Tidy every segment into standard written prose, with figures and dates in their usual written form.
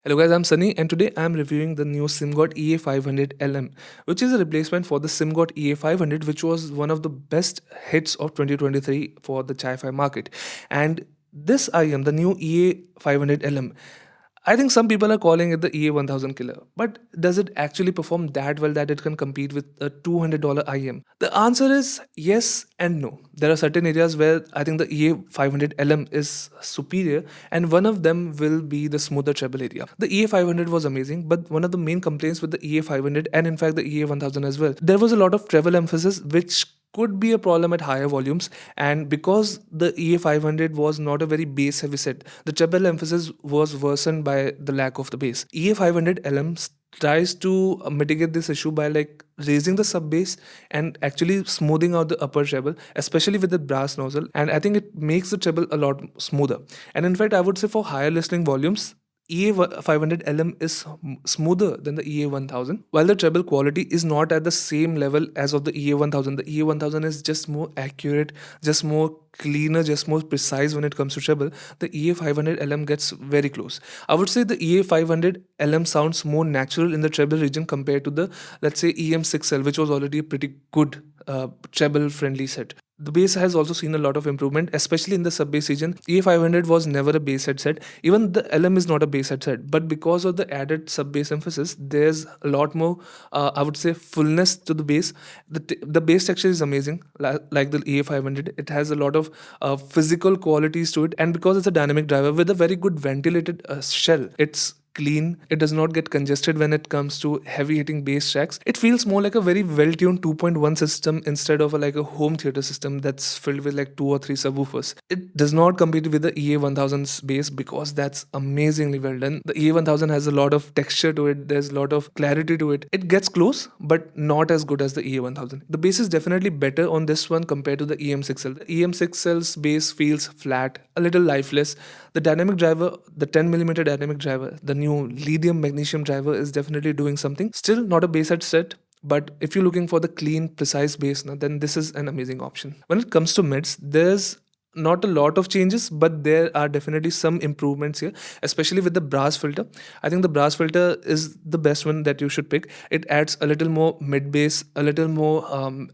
Hello guys, I'm Sunny and today I'm reviewing the new Simgot EA500LM, which is a replacement for the Simgot EA500, which was one of the best hits of 2023 for the Chi-Fi market. And this IM, the new EA500LM, I think some people are calling it the EA1000 killer, but does it actually perform that well that it can compete with a $200 IM? The answer is yes and no. There are certain areas where I think the EA500LM is superior, and one of them will be the smoother treble area. The EA500 was amazing, but one of the main complaints with the EA500 and in fact the EA1000 as well, there was a lot of treble emphasis which could be a problem at higher volumes, and because the EA500 was not a very bass heavy set, the treble emphasis was worsened by the lack of the bass. EA500LM tries to mitigate this issue by like raising the sub bass and actually smoothing out the upper treble, especially with the brass nozzle, and I think it makes the treble a lot smoother. And in fact I would say for higher listening volumes, EA500LM is smoother than the EA1000, while the treble quality is not at the same level as of the EA1000. The EA1000 is just more accurate, just more cleaner, just more precise when it comes to treble. The EA500LM gets very close. I would say the EA500LM sounds more natural in the treble region compared to the, let's say, EM6L, which was already a pretty good treble friendly set. The bass has also seen a lot of improvement, especially in the sub bass region. EA500 was never a bass headset. Even the LM is not a bass headset, but because of the added sub bass emphasis, there's a lot more, I would say, fullness to the bass. The bass texture is amazing, like the EA500. It has a lot of physical qualities to it, and because it's a dynamic driver with a very good ventilated shell, it's clean. It does not get congested when it comes to heavy hitting bass tracks. It feels more like a very well tuned 2.1 system instead of like a home theater system that's filled with like 2 or 3 subwoofers. It does not compete with the EA1000's bass because that's amazingly well done. The EA1000 has a lot of texture to it, there's a lot of clarity to it. It gets close, but not as good as the EA1000. The bass is definitely better on this one compared to the EM6L. The EM6L's bass feels flat, a little lifeless. The dynamic driver, the 10mm dynamic driver, the new lithium magnesium driver is definitely doing something. Still not a bass headset, but if you're looking for the clean, precise bass, then this is an amazing option. When it comes to mids, there's not a lot of changes, but there are definitely some improvements here, especially with the brass filter. I think the brass filter is the best one that you should pick. It adds a little more mid bass, a little more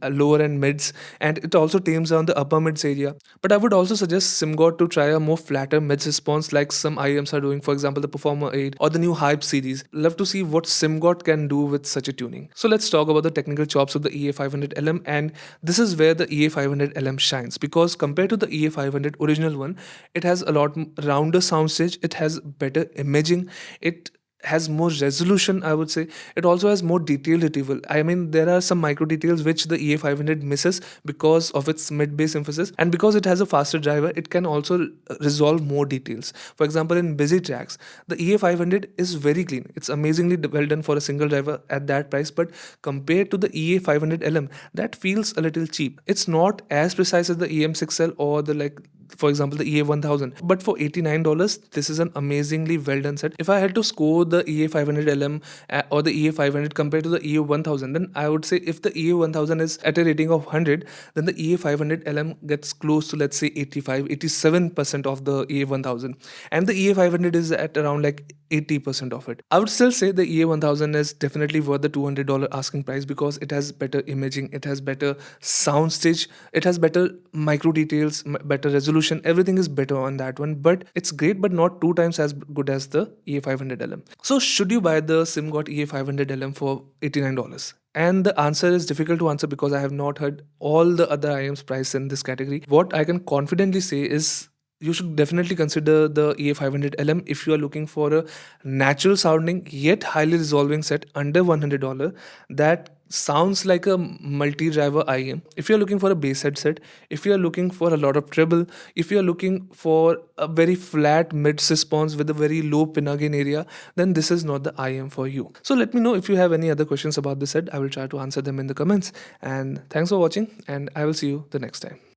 lower end mids, and it also tames down the upper mids area. But I would also suggest Simgot to try a more flatter mids response like some IMs are doing, for example the Performer 8 or the new Hype series. Love to see what Simgot can do with such a tuning. So let's talk about the technical chops of the EA500LM, and this is where the EA500LM shines, because compared to the EA500 original one, it has a lot rounder soundstage, it has better imaging, it has more resolution, I would say. It also has more detailed retrieval. I mean, there are some micro details which the EA500 misses because of its mid bass emphasis, and because it has a faster driver, it can also resolve more details. For example, in busy tracks, the EA500 is very clean. It's amazingly well done for a single driver at that price, but compared to the EA500LM, that feels a little cheap. It's not as precise as the EM6L or the, like, for example the EA1000, but for $89 this is an amazingly well done set. If I had to score the EA500LM or the EA500 compared to the EA1000, then I would say if the EA1000 is at a rating of 100, then the EA500LM gets close to, let's say, 87% of the EA1000, and the EA500 is at around like 80% of it. I would still say the EA1000 is definitely worth the $200 asking price because it has better imaging, it has better soundstage, it has better micro details, better resolution. Everything is better on that one, but it's great, but not 2 times as good as the EA500LM. So should you buy the Simgot EA500LM for $89? And the answer is difficult to answer because I have not heard all the other IMs priced in this category. What I can confidently say is you should definitely consider the EA500LM if you are looking for a natural sounding yet highly resolving set under $100 that sounds like a multi-driver IM. If you're looking for a bass headset, if you're looking for a lot of treble, if you're looking for a very flat mid response with a very low pinna gain area, then this is not the IM for you. So let me know if you have any other questions about this set. I will try to answer them in the comments. And thanks for watching, and I will see you the next time.